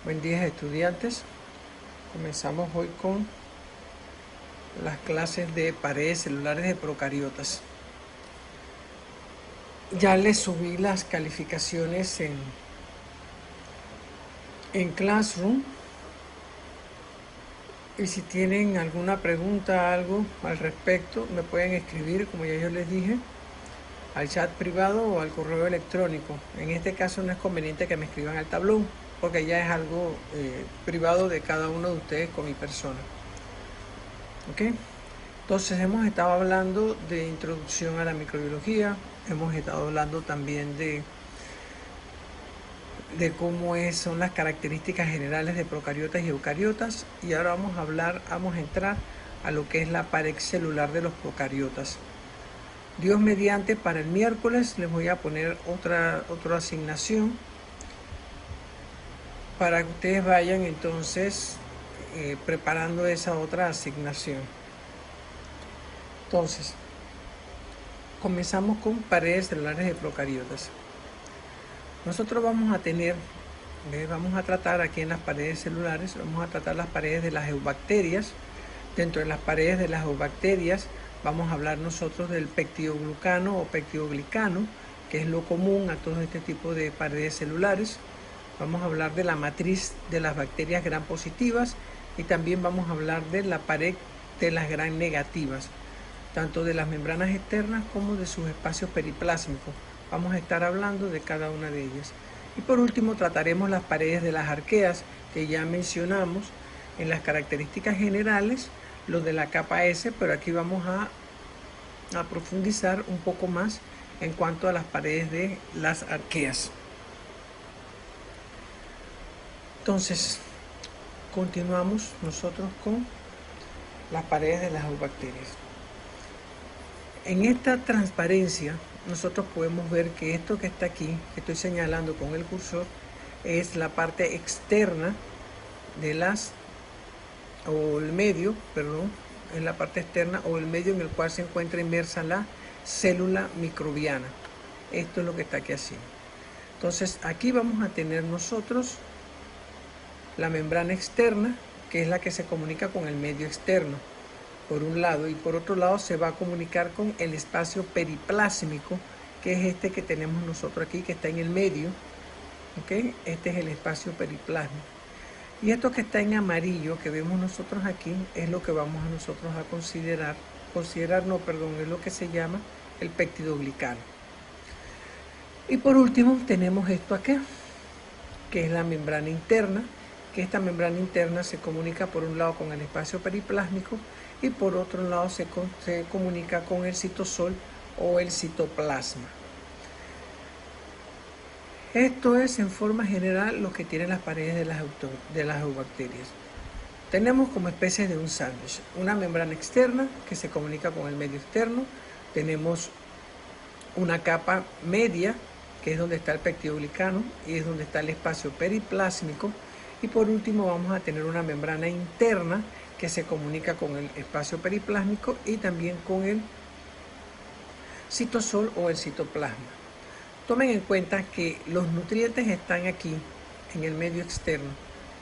Buen día, estudiantes. Comenzamos hoy con las clases de paredes celulares de procariotas. Ya les subí las calificaciones en Classroom. Y si tienen alguna pregunta, algo al respecto, me pueden escribir, como ya yo les dije, al chat privado o al correo electrónico. En este caso no es conveniente que me escriban al tablón, porque ya es algo privado de cada uno de ustedes con mi persona. ¿Ok? Entonces hemos estado hablando de introducción a la microbiología, hemos estado hablando también de cómo son las características generales de procariotas y eucariotas, y ahora vamos a entrar a lo que es la pared celular de los procariotas. Dios mediante, para el miércoles les voy a poner otra asignación para que ustedes vayan entonces preparando esa otra asignación. Entonces, comenzamos con paredes celulares de procariotas. Nosotros vamos a tratar aquí en las paredes celulares, vamos a tratar las paredes de las eubacterias. Dentro de las paredes de las eubacterias vamos a hablar nosotros del peptidoglucano o peptidoglicano, que es lo común a todo este tipo de paredes celulares. Vamos a hablar de la matriz de las bacterias gram positivas y también vamos a hablar de la pared de las gram negativas, tanto de las membranas externas como de sus espacios periplásmicos. Vamos a estar hablando de cada una de ellas. Y por último trataremos las paredes de las arqueas, que ya mencionamos en las características generales, lo de la capa S, pero aquí vamos a profundizar un poco más en cuanto a las paredes de las arqueas. Entonces, continuamos nosotros con las paredes de las eubacterias. En esta transparencia, nosotros podemos ver que esto que está aquí, que estoy señalando con el cursor, es la parte externa de es la parte externa o el medio en el cual se encuentra inmersa la célula microbiana. Esto es lo que está aquí así. Entonces, aquí vamos a tener nosotros la membrana externa, que es la que se comunica con el medio externo, por un lado, y por otro lado se va a comunicar con el espacio periplásmico, que es este que tenemos nosotros aquí, que está en el medio. ¿Okay? Este es el espacio periplásmico. Y esto que está en amarillo, que vemos nosotros aquí, es lo que vamos a nosotros a es lo que se llama el peptidoglicano. Y por último tenemos esto acá, que es la membrana interna, que esta membrana interna se comunica por un lado con el espacio periplásmico y por otro lado se comunica con el citosol o el citoplasma. Esto es en forma general lo que tienen las paredes de las eubacterias. Tenemos como especie de un sándwich, una membrana externa que se comunica con el medio externo, tenemos una capa media, que es donde está el peptidoglicano y es donde está el espacio periplásmico, y por último vamos a tener una membrana interna que se comunica con el espacio periplásmico y también con el citosol o el citoplasma. Tomen en cuenta que los nutrientes están aquí en el medio externo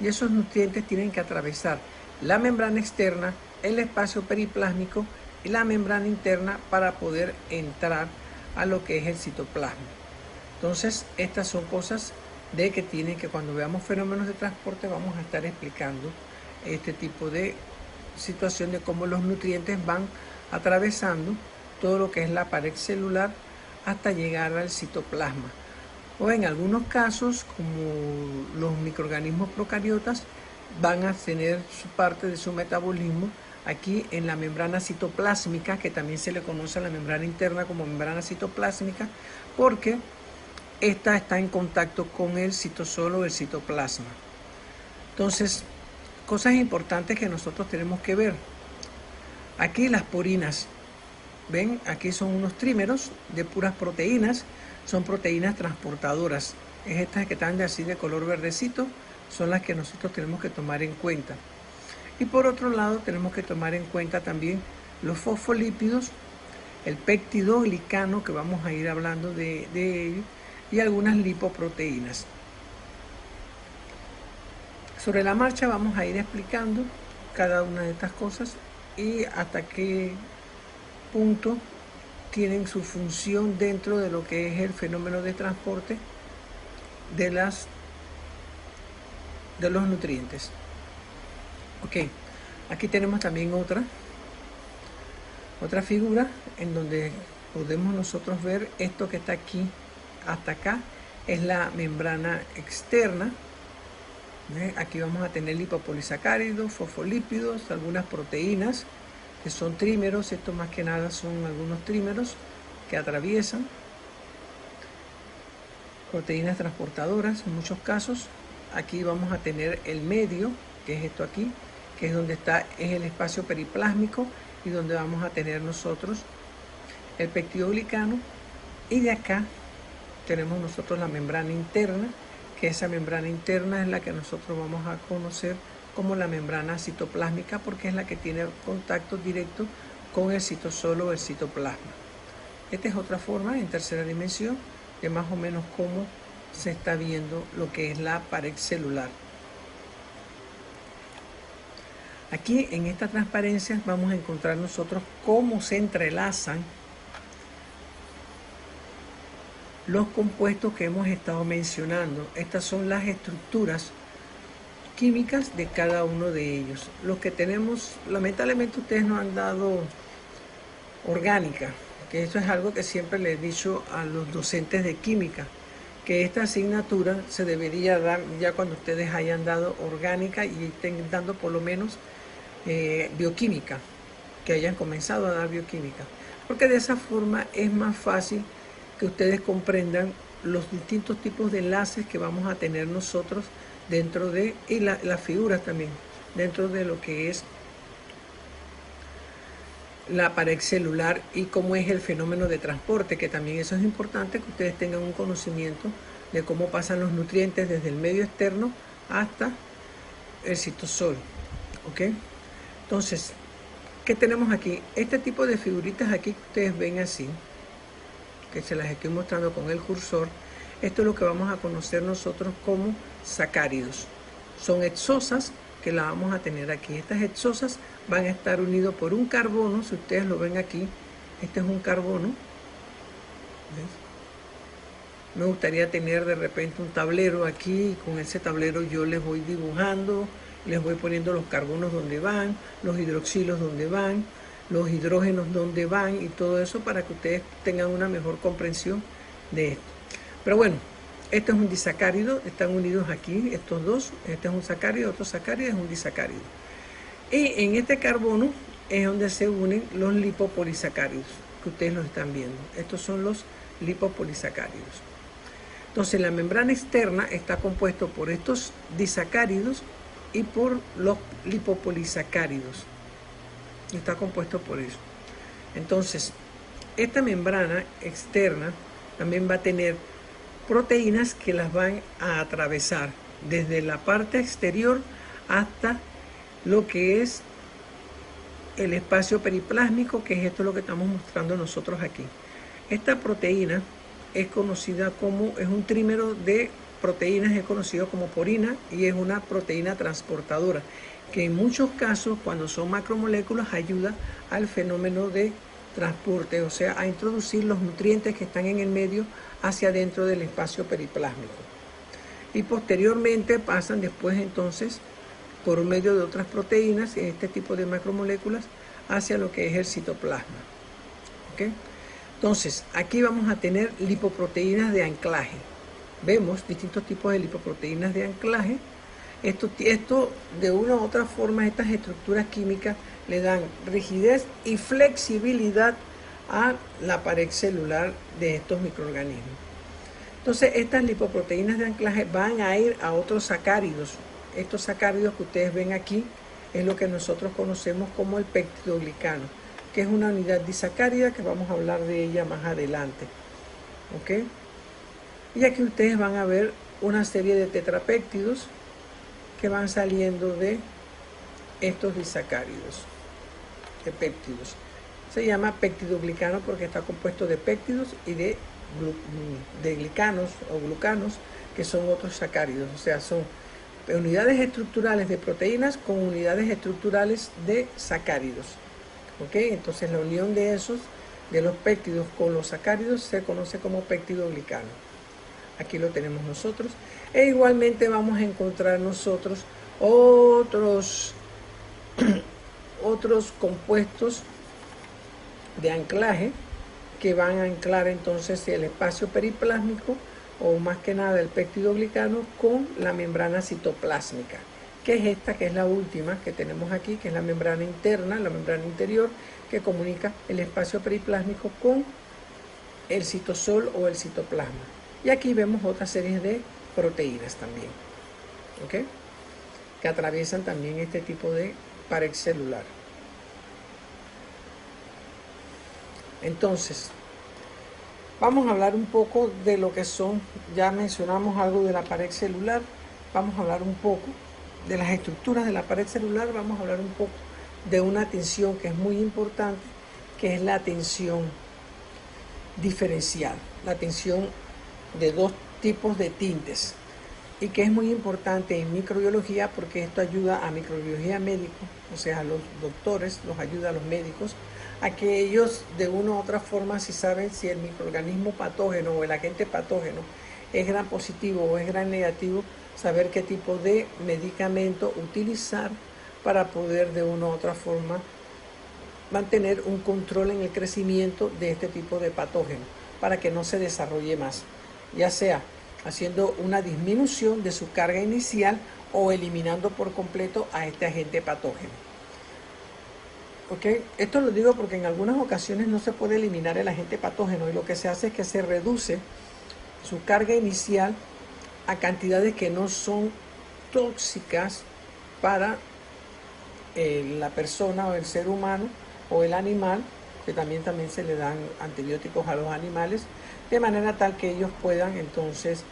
y esos nutrientes tienen que atravesar la membrana externa, el espacio periplásmico y la membrana interna para poder entrar a lo que es el citoplasma. Entonces, estas son cosas que cuando veamos fenómenos de transporte vamos a estar explicando este tipo de situación de cómo los nutrientes van atravesando todo lo que es la pared celular hasta llegar al citoplasma. O en algunos casos, como los microorganismos procariotas, van a tener su parte de su metabolismo aquí en la membrana citoplásmica, que también se le conoce a la membrana interna como membrana citoplásmica, porque esta está en contacto con el citosol o el citoplasma. Entonces, cosas importantes que nosotros tenemos que ver. Aquí las purinas. Ven, aquí son unos trímeros de puras proteínas, son proteínas transportadoras. Es estas que están así de color verdecito, son las que nosotros tenemos que tomar en cuenta. Y por otro lado tenemos que tomar en cuenta también los fosfolípidos, el peptidoglicano, que vamos a ir hablando de ello, y algunas lipoproteínas. Sobre la marcha vamos a ir explicando cada una de estas cosas y hasta qué punto tienen su función dentro de lo que es el fenómeno de transporte de los nutrientes. Ok, aquí tenemos también otra figura en donde podemos nosotros ver esto que está aquí hasta acá es la membrana externa. Aquí vamos a tener lipopolisacáridos, fosfolípidos, algunas proteínas que son trímeros. Esto más que nada son algunos trímeros que atraviesan, proteínas transportadoras en muchos casos. Aquí vamos a tener el medio, que es esto aquí, que es donde es el espacio periplásmico y donde vamos a tener nosotros el peptidoglicano. Y de acá tenemos nosotros la membrana interna, que esa membrana interna es la que nosotros vamos a conocer como la membrana citoplásmica, porque es la que tiene contacto directo con el citosol o el citoplasma. Esta es otra forma en tercera dimensión de más o menos cómo se está viendo lo que es la pared celular. Aquí en esta transparencia vamos a encontrar nosotros cómo se entrelazan los compuestos que hemos estado mencionando. Estas son las estructuras químicas de cada uno de ellos. Los que tenemos, lamentablemente ustedes nos han dado orgánica, que eso es algo que siempre les he dicho a los docentes de química, que esta asignatura se debería dar ya cuando ustedes hayan dado orgánica y estén dando por lo menos bioquímica, que hayan comenzado a dar bioquímica, porque de esa forma es más fácil que ustedes comprendan los distintos tipos de enlaces que vamos a tener nosotros dentro de, y las figuras también, dentro de lo que es la pared celular y cómo es el fenómeno de transporte, que también eso es importante que ustedes tengan un conocimiento de cómo pasan los nutrientes desde el medio externo hasta el citosol. ¿Ok? Entonces, ¿qué tenemos aquí? Este tipo de figuritas aquí que ustedes ven así, que se las estoy mostrando con el cursor, esto es lo que vamos a conocer nosotros como sacáridos. Son hexosas que las vamos a tener aquí. Estas hexosas van a estar unidas por un carbono, si ustedes lo ven aquí, este es un carbono. ¿Ves? Me gustaría tener de repente un tablero aquí y con ese tablero yo les voy dibujando, les voy poniendo los carbonos donde van, los hidroxilos donde van, los hidrógenos donde van y todo eso para que ustedes tengan una mejor comprensión de esto. Pero bueno, este es un disacárido, están unidos aquí estos dos, este es un sacárido, otro sacárido es un disacárido. Y en este carbono es donde se unen los lipopolisacáridos, que ustedes lo están viendo. Estos son los lipopolisacáridos. Entonces la membrana externa está compuesta por estos disacáridos y por los lipopolisacáridos. Está compuesto por eso. Entonces, esta membrana externa también va a tener proteínas que las van a atravesar desde la parte exterior hasta lo que es el espacio periplásmico, que es esto lo que estamos mostrando nosotros aquí. Esta proteína es conocida como, es un trímero de proteínas, es conocido como porina y es una proteína transportadora, que en muchos casos, cuando son macromoléculas, ayuda al fenómeno de transporte, o sea, a introducir los nutrientes que están en el medio hacia adentro del espacio periplásmico. Y posteriormente pasan después entonces, por medio de otras proteínas, este tipo de macromoléculas, hacia lo que es el citoplasma. ¿Okay? Entonces, aquí vamos a tener lipoproteínas de anclaje. Vemos distintos tipos de lipoproteínas de anclaje. Esto de una u otra forma, estas estructuras químicas le dan rigidez y flexibilidad a la pared celular de estos microorganismos. Entonces, estas lipoproteínas de anclaje van a ir a otros sacáridos. Estos sacáridos que ustedes ven aquí es lo que nosotros conocemos como el peptidoglicano, que es una unidad disacárida que vamos a hablar de ella más adelante. ¿Ok? Y aquí ustedes van a ver una serie de tetrapéptidos que van saliendo de estos disacáridos, de péptidos. Se llama peptidoglicano porque está compuesto de péptidos y de glicanos o glucanos, que son otros sacáridos, o sea, son unidades estructurales de proteínas con unidades estructurales de sacáridos. ¿Ok? Entonces la unión de esos, de los péptidos con los sacáridos, se conoce como péptido glicano. Aquí lo tenemos nosotros. E igualmente vamos a encontrar nosotros otros compuestos de anclaje que van a anclar entonces el espacio periplásmico, o más que nada el péptido glicano, con la membrana citoplásmica, que es esta, que es la última que tenemos aquí, que es la membrana interna, la membrana interior, que comunica el espacio periplásmico con el citosol o el citoplasma. Y aquí vemos otra serie de proteínas también, ¿ok?, que atraviesan también este tipo de pared celular. Entonces, vamos a hablar un poco de lo que son, ya mencionamos algo de la pared celular, vamos a hablar un poco de las estructuras de la pared celular, vamos a hablar un poco de una tensión que es muy importante, que es la tensión diferencial, la tensión de dos tipos de tintes, y que es muy importante en microbiología porque esto ayuda a microbiología médica, o sea, a los doctores, los ayuda a los médicos, a que ellos de una u otra forma, si saben si el microorganismo patógeno o el agente patógeno es gran positivo o es gran negativo, saber qué tipo de medicamento utilizar para poder de una u otra forma mantener un control en el crecimiento de este tipo de patógeno, para que no se desarrolle más, ya sea haciendo una disminución de su carga inicial o eliminando por completo a este agente patógeno. ¿Okay? Esto lo digo porque en algunas ocasiones no se puede eliminar el agente patógeno y lo que se hace es que se reduce su carga inicial a cantidades que no son tóxicas para la persona o el ser humano o el animal, que también se le dan antibióticos a los animales, de manera tal que ellos puedan entonces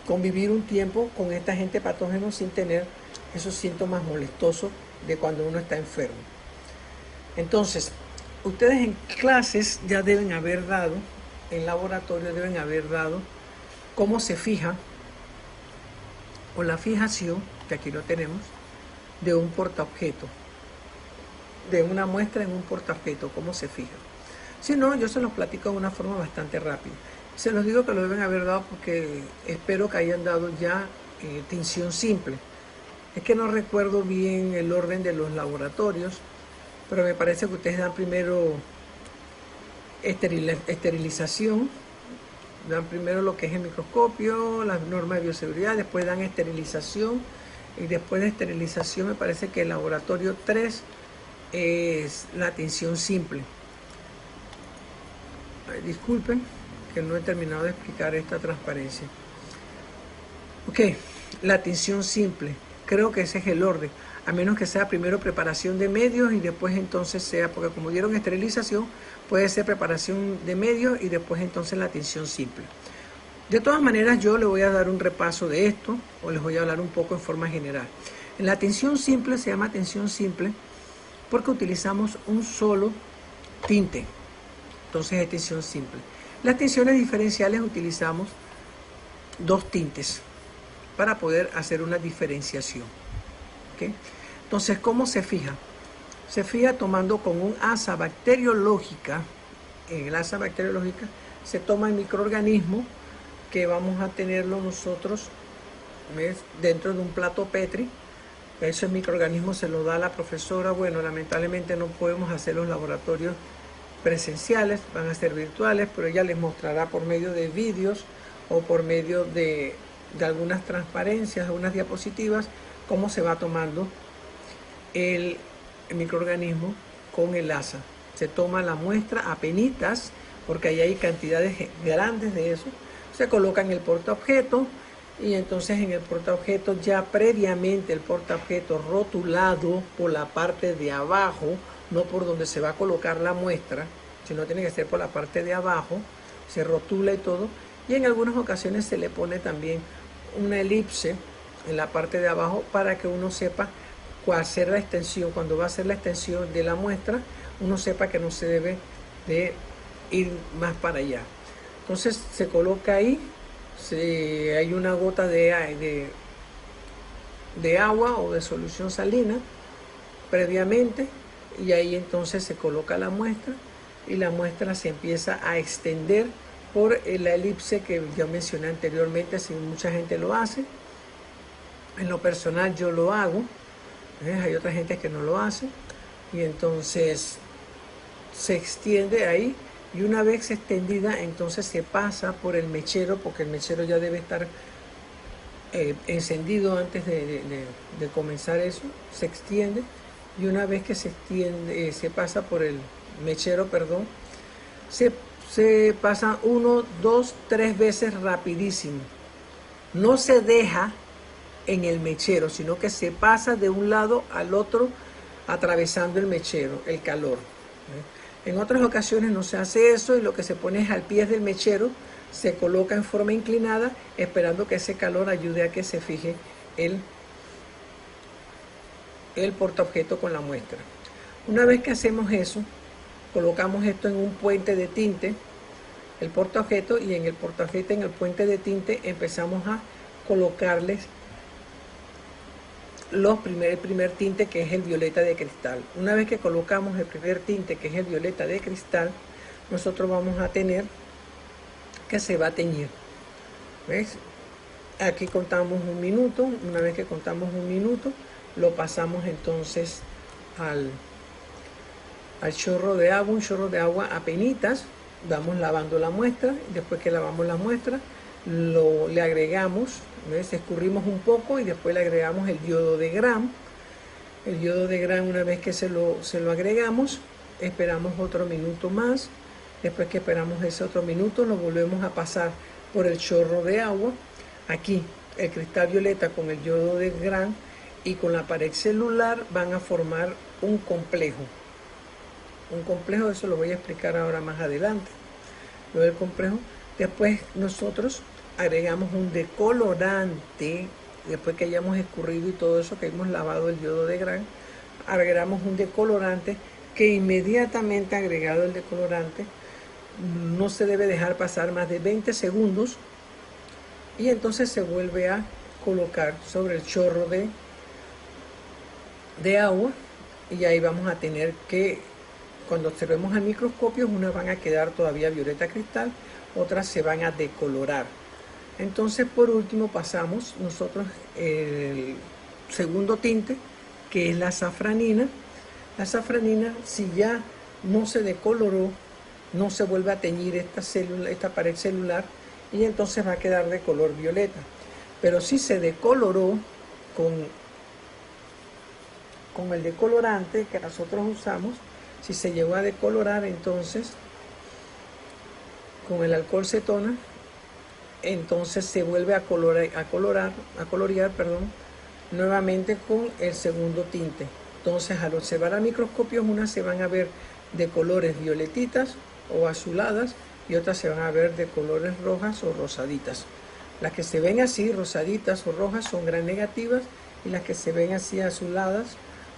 convivir un tiempo con este agente patógeno sin tener esos síntomas molestosos de cuando uno está enfermo. Entonces, ustedes en clases ya deben haber dado, en laboratorio deben haber dado cómo se fija, o la fijación, que aquí lo tenemos, de un portaobjeto, de una muestra en un portaobjeto, cómo se fija. Si no, yo se los platico de una forma bastante rápida. Se los digo que lo deben haber dado porque espero que hayan dado ya tinción simple. Es que no recuerdo bien el orden de los laboratorios, pero me parece que ustedes dan primero esterilización, dan primero lo que es el microscopio, las normas de bioseguridad, después dan esterilización, y después de esterilización me parece que el laboratorio 3 es la tinción simple. Ay, disculpen que no he terminado de explicar esta transparencia. Ok, la tinción simple, creo que ese es el orden, a menos que sea primero preparación de medios y después entonces sea, porque como dieron esterilización, puede ser preparación de medios y después entonces la tinción simple. De todas maneras, yo le voy a dar un repaso de esto, o les voy a hablar un poco en forma general. En la tinción simple se llama tinción simple porque utilizamos un solo tinte, entonces es tinción simple. Las tinciones diferenciales utilizamos dos tintes para poder hacer una diferenciación. ¿Okay? Entonces, ¿cómo se fija? Se fija tomando con un asa bacteriológica. En el asa bacteriológica se toma el microorganismo que vamos a tenerlo nosotros, ¿ves?, dentro de un plato Petri. Ese microorganismo se lo da la profesora. Bueno, lamentablemente no podemos hacer los laboratorios presenciales, van a ser virtuales, pero ella les mostrará por medio de vídeos o por medio de algunas transparencias, algunas diapositivas, cómo se va tomando el microorganismo con el asa. Se toma la muestra a penitas, porque ahí hay cantidades grandes de eso. Se coloca en el portaobjeto y entonces en el portaobjeto ya previamente el portaobjeto rotulado por la parte de abajo, no por donde se va a colocar la muestra, sino tiene que ser por la parte de abajo, se rotula y todo, y en algunas ocasiones se le pone también una elipse en la parte de abajo para que uno sepa cuál será la extensión. Cuando va a ser la extensión de la muestra, uno sepa que no se debe de ir más para allá. Entonces se coloca ahí, hay una gota de de agua o de solución salina previamente, y ahí entonces se coloca la muestra y la muestra se empieza a extender por la elipse que yo mencioné anteriormente. Si mucha gente lo hace, en lo personal yo lo hago, hay otra gente que no lo hace, y entonces se extiende ahí, y una vez extendida entonces se pasa por el mechero, porque el mechero ya debe estar encendido antes de comenzar eso. Se extiende, y una vez que se extiende, se pasa por el mechero, perdón, se pasa 1, 2, 3 veces rapidísimo. No se deja en el mechero, sino que se pasa de un lado al otro atravesando el mechero, el calor. En otras ocasiones no se hace eso, y lo que se pone es al pie del mechero, se coloca en forma inclinada, esperando que ese calor ayude a que se fije el portaobjeto con la muestra. Una vez que hacemos eso, colocamos esto en un puente de tinte, el portaobjeto, y en el portaobjeto, en el puente de tinte, empezamos a colocarles el primer tinte, que es el violeta de cristal. Una vez que colocamos el primer tinte, que es el violeta de cristal, nosotros vamos a tener que se va a teñir. ¿Ves? Aquí contamos 1 minuto. Una vez que contamos 1 minuto, lo pasamos entonces al chorro de agua, un chorro de agua apenitas. Vamos lavando la muestra. Después que lavamos la muestra, le agregamos, ¿ves? Escurrimos un poco y después le agregamos el yodo de Gram. El yodo de Gram, una vez que se lo agregamos, esperamos otro minuto más. Después que esperamos ese otro minuto, lo volvemos a pasar por el chorro de agua. Aquí el cristal violeta con el yodo de Gram y con la pared celular van a formar un complejo. Un complejo, eso lo voy a explicar ahora más adelante. Lo del complejo. Después nosotros agregamos un decolorante, después que hayamos escurrido y todo eso, que hemos lavado el yodo de Gram, agregamos un decolorante, que inmediatamente agregado el decolorante, no se debe dejar pasar más de 20 segundos, y entonces se vuelve a colocar sobre el chorro de agua, y ahí vamos a tener que, cuando observemos al microscopio, unas van a quedar todavía violeta cristal, otras se van a decolorar. Entonces, por último, pasamos nosotros el segundo tinte, que es la safranina. La safranina, si ya no se decoloró, no se vuelve a teñir esta pared celular, y entonces va a quedar de color violeta. Pero si se decoloró con el decolorante que nosotros usamos, si se llegó a decolorar, entonces con el alcohol cetona, entonces se vuelve a colorear nuevamente con el segundo tinte. Entonces, al observar al microscopio, unas se van a ver de colores violetitas o azuladas, y otras se van a ver de colores rojas o rosaditas. Las que se ven así, rosaditas o rojas, son Gram negativas, y las que se ven así azuladas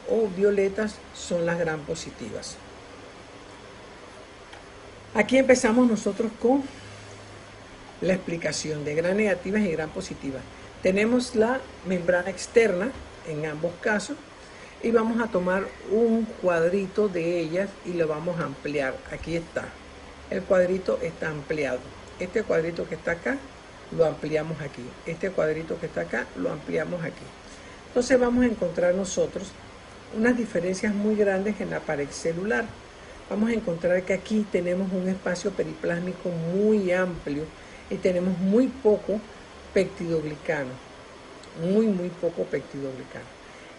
o violetas son las Gram positivas. Aquí empezamos nosotros con la explicación de Gram negativas y Gram positivas. Tenemos la membrana externa en ambos casos, y vamos a tomar un cuadrito de ellas y lo vamos a ampliar. Aquí está, el cuadrito está ampliado. Este cuadrito que está acá lo ampliamos aquí, este cuadrito que está acá lo ampliamos aquí. Entonces vamos a encontrar nosotros unas diferencias muy grandes en la pared celular. Vamos a encontrar que aquí tenemos un espacio periplásmico muy amplio y tenemos muy poco peptidoglicano, muy poco peptidoglicano.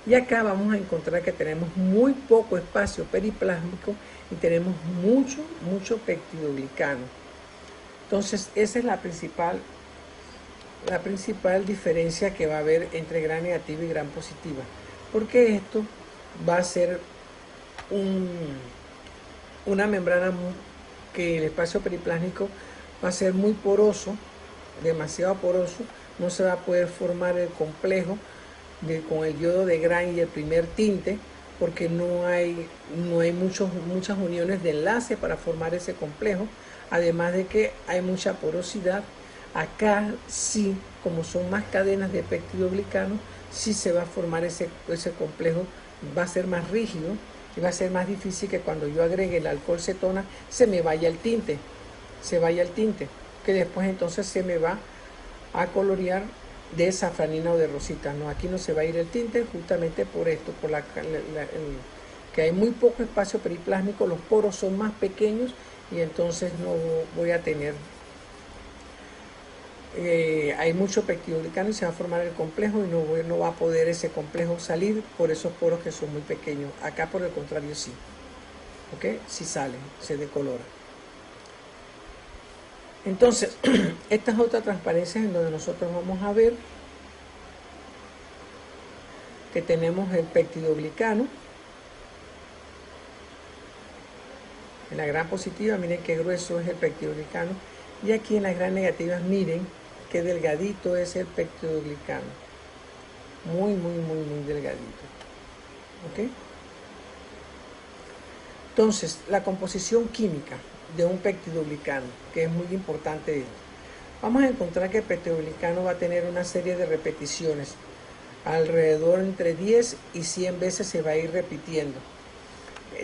Y acá vamos a encontrar que tenemos muy poco espacio periplásmico y tenemos mucho peptidoglicano. Entonces esa es la principal diferencia que va a haber entre Gram negativa y Gram positiva, porque esto va a ser una membrana que el espacio periplásmico va a ser muy poroso, demasiado poroso. No se va a poder formar el complejo con el yodo de Gram y el primer tinte, porque no hay muchas uniones de enlace para formar ese complejo, además de que hay mucha porosidad. Acá sí, como son más cadenas de peptidoglicano, sí se va a formar ese complejo, va a ser más rígido y va a ser más difícil que cuando yo agregue el alcohol cetona se me vaya el tinte, que después entonces se me va a colorear de safranina o de rosita. No, aquí no se va a ir el tinte justamente por esto, por que hay muy poco espacio periplásmico, los poros son más pequeños y entonces no voy a tener, hay mucho pectidoglicano y se va a formar el complejo y no va a poder ese complejo salir por esos poros que son muy pequeños. Acá por el contrario sí, ¿ok? Sí sale, se decolora. Entonces, esta es otra transparencia en donde nosotros vamos a ver que tenemos el pectidoglicano. En la gran positiva, miren qué grueso es el pectidoglicano. Y aquí en las gran negativas, miren qué delgadito es el pectidoglicano. Muy, muy, muy, muy delgadito. ¿Ok? Entonces, la composición química de un pectidoglicano, que es muy importante. Vamos a encontrar que el pectidoglicano va a tener una serie de repeticiones. Alrededor entre 10 y 100 veces se va a ir repitiendo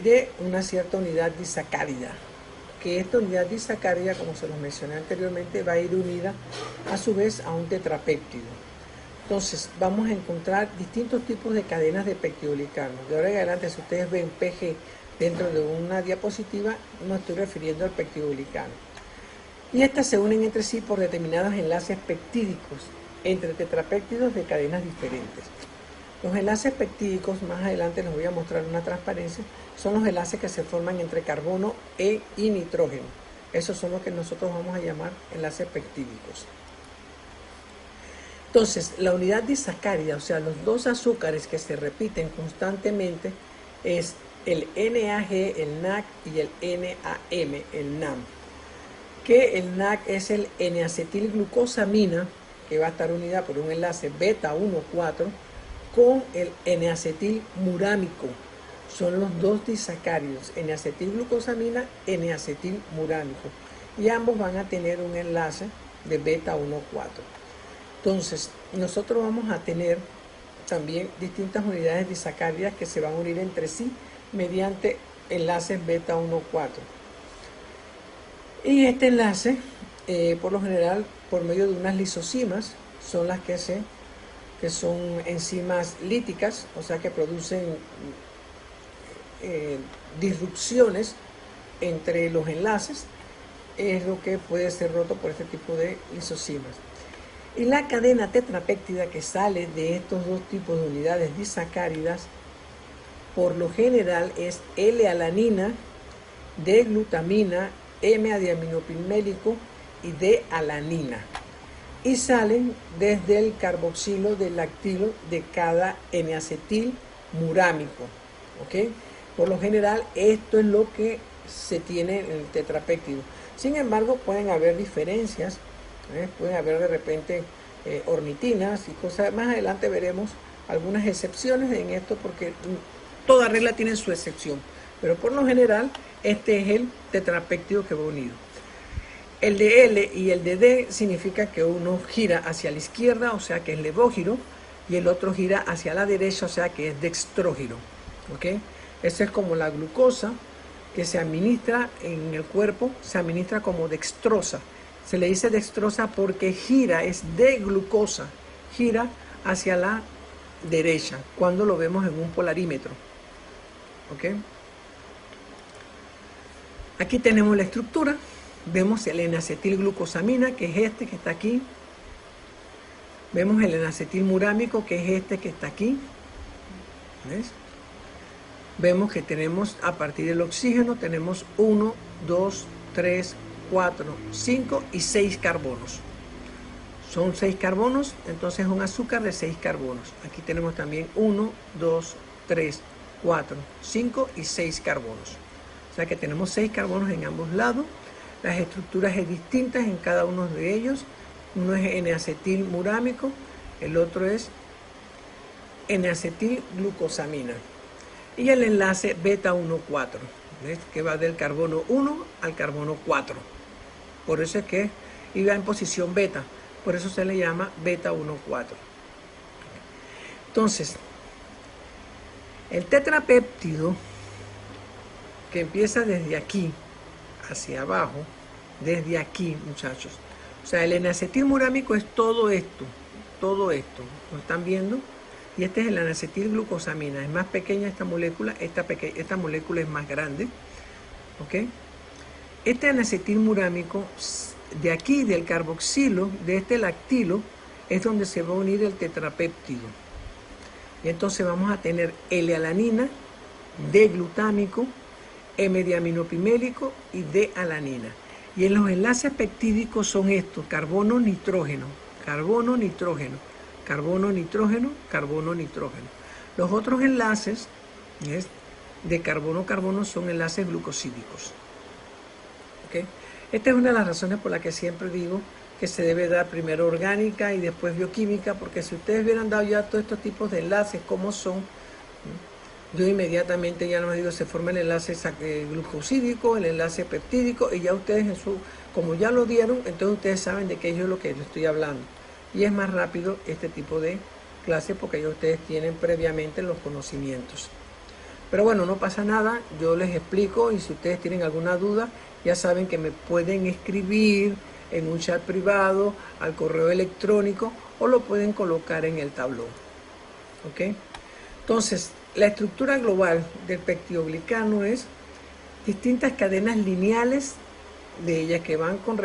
de una cierta unidad disacárida, que esta unidad disacárida, como se los mencioné anteriormente, va a ir unida a su vez a un tetrapéptido. Entonces vamos a encontrar distintos tipos de cadenas de pectidoglicano. De ahora en adelante, si ustedes ven PG dentro de una diapositiva, me estoy refiriendo al pectidoglicano. Y estas se unen entre sí por determinados enlaces peptídicos entre tetrapéptidos de cadenas diferentes. Los enlaces peptídicos, más adelante les voy a mostrar una transparencia, son los enlaces que se forman entre carbono y nitrógeno. Esos son los que nosotros vamos a llamar enlaces peptídicos. Entonces, la unidad disacárida, o sea, los dos azúcares que se repiten constantemente, es el NAG, el NAC y el NAM, el NAM. Que el NAC es el N-acetilglucosamina, que va a estar unida por un enlace beta 1,4 con el N-acetilmurámico. Son los dos disacáridos, N-acetilglucosamina, N-acetilmurámico. Y ambos van a tener un enlace de beta 1,4. Entonces, nosotros vamos a tener también distintas unidades disacáridas que se van a unir entre sí mediante enlaces beta 1,4. Y este enlace, por lo general, por medio de unas lisosimas, son las que son enzimas líticas, o sea que producen disrupciones entre los enlaces, es lo que puede ser roto por este tipo de lisosimas. Y la cadena tetrapéptida que sale de estos dos tipos de unidades disacáridas, por lo general es L-alanina, D-glutamina, M-adiaminopilmélico y D-alanina. Y salen desde el carboxilo del lactilo de cada N-acetilmurámico. ¿Ok? Por lo general, esto es lo que se tiene en el tetrapéptido. Sin embargo, pueden haber diferencias, pueden haber de repente ornitinas y cosas. Más adelante veremos algunas excepciones en esto, porque toda regla tiene su excepción. Pero por lo general, este es el tetrapéptido que va unido. El de L y el de D significa que uno gira hacia la izquierda, o sea que es levógiro, y el otro gira hacia la derecha, o sea que es dextrógiro. ¿Ok? Esa es como la glucosa que se administra en el cuerpo, se administra como dextrosa. Se le dice dextrosa porque gira, es de glucosa, gira hacia la derecha, cuando lo vemos en un polarímetro. ¿Ok? Aquí tenemos la estructura. Vemos el N-acetilglucosamina, que es este que está aquí. Vemos el N-acetilmurámico, que es este que está aquí. ¿Ves? Vemos que tenemos, a partir del oxígeno, tenemos 1, 2, 3, 4, 5 y 6 carbonos. Son 6 carbonos, entonces es un azúcar de 6 carbonos. Aquí tenemos también 1, 2, 3, 4, 5 y 6 carbonos. O sea que tenemos 6 carbonos en ambos lados. Las estructuras son distintas en cada uno de ellos. Uno es N-acetilmurámico, el otro es N-acetilglucosamina. Y el enlace beta 1,4, ¿ves? Que va del carbono 1 al carbono 4. Por eso es que iba en posición beta. Por eso se le llama beta 1,4. Entonces, el tetrapéptido, que empieza desde aquí hacia abajo, desde aquí, muchachos. O sea, el N-acetilmurámico es todo esto, ¿lo están viendo? Y este es el N-acetilglucosamina, es más pequeña esta molécula, esta molécula es más grande, ¿ok? Este N-acetilmurámico, de aquí, del carboxilo, de este lactilo, es donde se va a unir el tetrapéptido. Y entonces vamos a tener L-alanina, D-glutámico, M-diaminopimélico y D-alanina. Y en los enlaces peptídicos son estos: carbono, nitrógeno, carbono, nitrógeno, carbono, nitrógeno, carbono, nitrógeno. Los otros enlaces de carbono-carbono son enlaces glucosídicos. ¿Okay? Esta es una de las razones por las que siempre digo que se debe dar primero orgánica y después bioquímica, porque si ustedes hubieran dado ya todos estos tipos de enlaces, como son, yo inmediatamente ya no digo, se forma el enlace glucosídico, el enlace peptídico, y ya ustedes, como ya lo dieron, entonces ustedes saben de qué es lo que les estoy hablando. Y es más rápido este tipo de clases porque ya ustedes tienen previamente los conocimientos. Pero bueno, no pasa nada, yo les explico, y si ustedes tienen alguna duda, ya saben que me pueden escribir en un chat privado, al correo electrónico, o lo pueden colocar en el tablón. ¿Ok? Entonces, la estructura global del peptidoglicano es distintas cadenas lineales de ellas que van con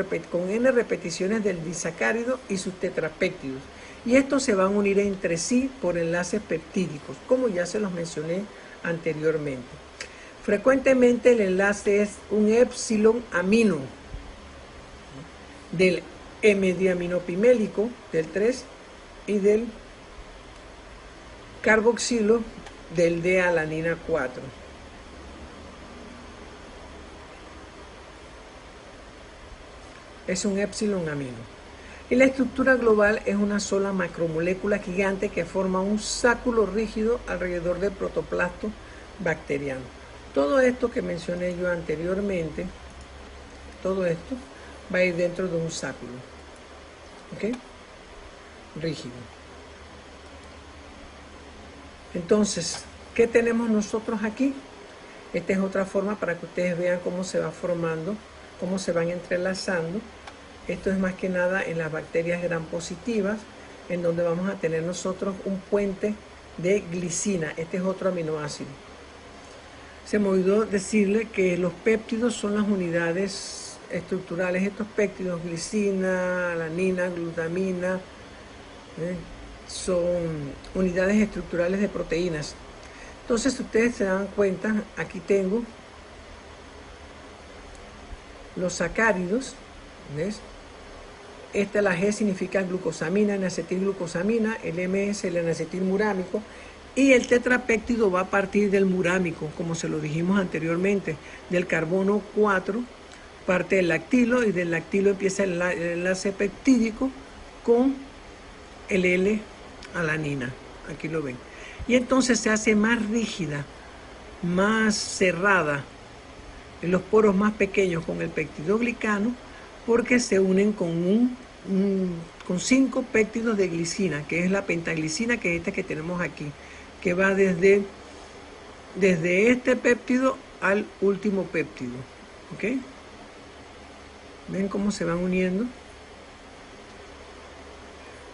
n repeticiones del disacárido y sus tetrapéptidos. Y estos se van a unir entre sí por enlaces peptídicos, como ya se los mencioné anteriormente. Frecuentemente el enlace es un épsilon amino del M-diaminopimélico, del 3, y del carboxilo, del D-alanina 4. Es un épsilon amino. Y la estructura global es una sola macromolécula gigante que forma un sáculo rígido alrededor del protoplasto bacteriano. Todo esto que mencioné yo anteriormente, todo esto va a ir dentro de un sáculo, ¿ok? Rígido. Entonces, ¿qué tenemos nosotros aquí? Esta es otra forma para que ustedes vean cómo se va formando, cómo se van entrelazando. Esto es más que nada en las bacterias gram positivas, en donde vamos a tener nosotros un puente de glicina. Este es otro aminoácido. Se me olvidó decirle que los péptidos son las unidades estructurales. Estos péptidos, glicina, alanina, glutamina, son unidades estructurales de proteínas. Entonces, si ustedes se dan cuenta, aquí tengo los sacáridos, ¿ves? Esta, la G significa glucosamina, N-acetilglucosamina, el M es el N-acetilmurámico, y el tetrapéptido va a partir del murámico, como se lo dijimos anteriormente, del carbono 4, parte del lactilo, y del lactilo empieza el enlace peptídico con el L-alanina, aquí lo ven. Y entonces se hace más rígida, más cerrada, en los poros más pequeños con el peptidoglicano, porque se unen con con 5 péptidos de glicina, que es la pentaglicina, que es esta que tenemos aquí, que va desde este péptido al último péptido. ¿Ok? ¿Ven cómo se van uniendo?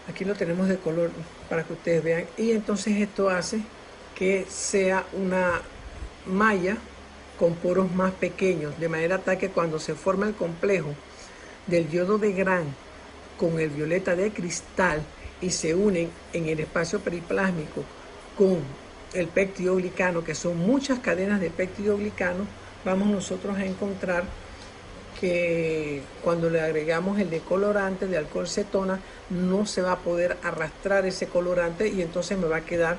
Aquí lo tenemos de color para que ustedes vean. Y entonces esto hace que sea una malla con poros más pequeños, de manera tal que cuando se forma el complejo del yodo de Gram con el violeta de cristal y se unen en el espacio periplásmico con el peptidoglicano, que son muchas cadenas de peptidoglicano, vamos nosotros a encontrar que cuando le agregamos el decolorante de alcohol cetona, no se va a poder arrastrar ese colorante y entonces me va a quedar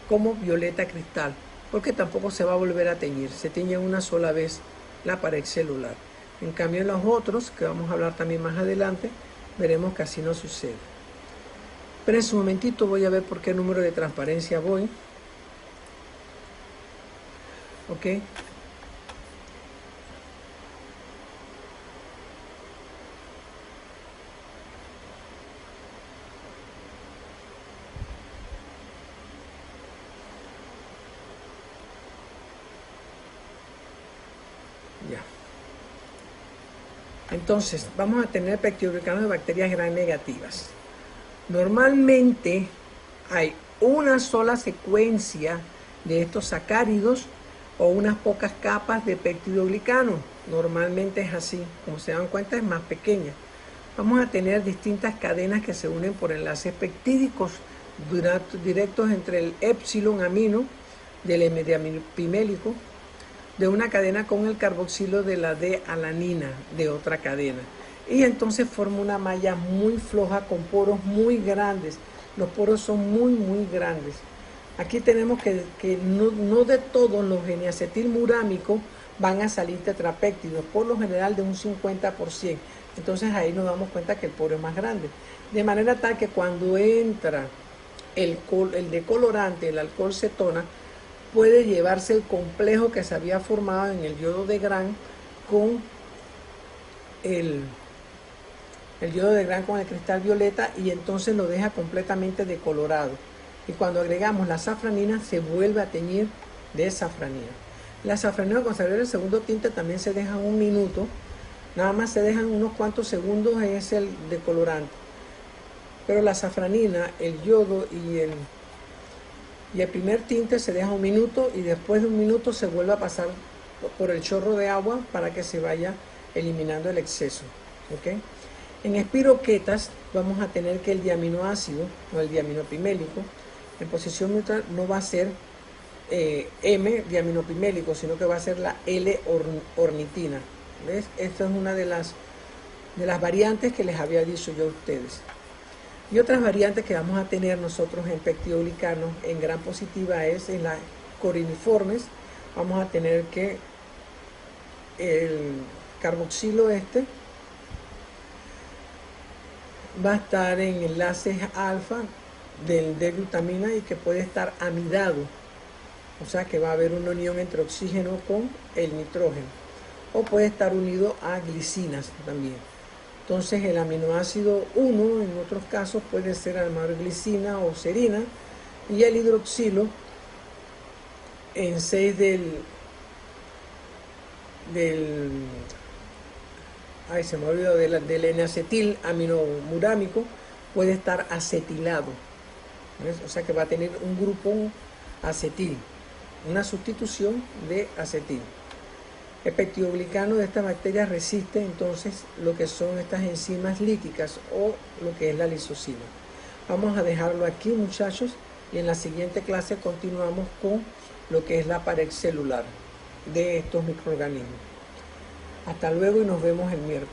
como violeta cristal, porque tampoco se va a volver a teñir, se tiñe una sola vez la pared celular. En cambio, en los otros, que vamos a hablar también más adelante, veremos que así no sucede. Pero en su momentito voy a ver por qué número de transparencia voy. ¿Ok? Entonces, vamos a tener pectinoglicanos de bacterias gram negativas. Normalmente hay una sola secuencia de estos sacáridos o unas pocas capas de peptidoglicano. Normalmente es así, como se dan cuenta es más pequeña. Vamos a tener distintas cadenas que se unen por enlaces peptídicos directos entre el épsilon amino del diaminopimélico de una cadena con el carboxilo de la D-alanina de otra cadena. Y entonces forma una malla muy floja con poros muy grandes. Los poros son muy grandes. Aquí tenemos que no de todos los N-acetilmurámicos van a salir tetrapéptidos, por lo general de un 50%. Entonces ahí nos damos cuenta que el poro es más grande. De manera tal que cuando entra el decolorante, el alcohol cetona, puede llevarse el complejo que se había formado en el yodo de Gram con el yodo de Gram con el cristal violeta, y entonces lo deja completamente decolorado. Y cuando agregamos la safranina se vuelve a teñir de safranina. La safranina con el segundo tinte también se deja un minuto, nada más se dejan unos cuantos segundos, es el decolorante. Pero la safranina, el yodo y el primer tinte se deja un minuto, y después de un minuto se vuelve a pasar por el chorro de agua para que se vaya eliminando el exceso. ¿Okay? En espiroquetas vamos a tener que el diaminoácido o el diaminopimélico en posición neutral no va a ser M-diaminopimélico, sino que va a ser la L-ornitina. ¿Ves? Esta es una de las variantes que les había dicho yo a ustedes. Y otras variantes que vamos a tener nosotros en pectidoglicano en gran positiva es en las coriniformes. Vamos a tener que el carboxilo va a estar en enlaces alfa del D-glutamina y que puede estar amidado, o sea que va a haber una unión entre oxígeno con el nitrógeno, o puede estar unido a glicinas también. Entonces el aminoácido 1 en otros casos puede ser a lo mejor glicina o serina, y el hidroxilo en 6 se me olvidó del N-acetil aminomurámico, puede estar acetilado. ¿Ves? O sea que va a tener un grupo acetil, una sustitución de acetil. El pectidoglicano de esta bacteria resiste entonces lo que son estas enzimas líticas o lo que es la lisocima. Vamos a dejarlo aquí, muchachos, y en la siguiente clase continuamos con lo que es la pared celular de estos microorganismos. Hasta luego y nos vemos el miércoles.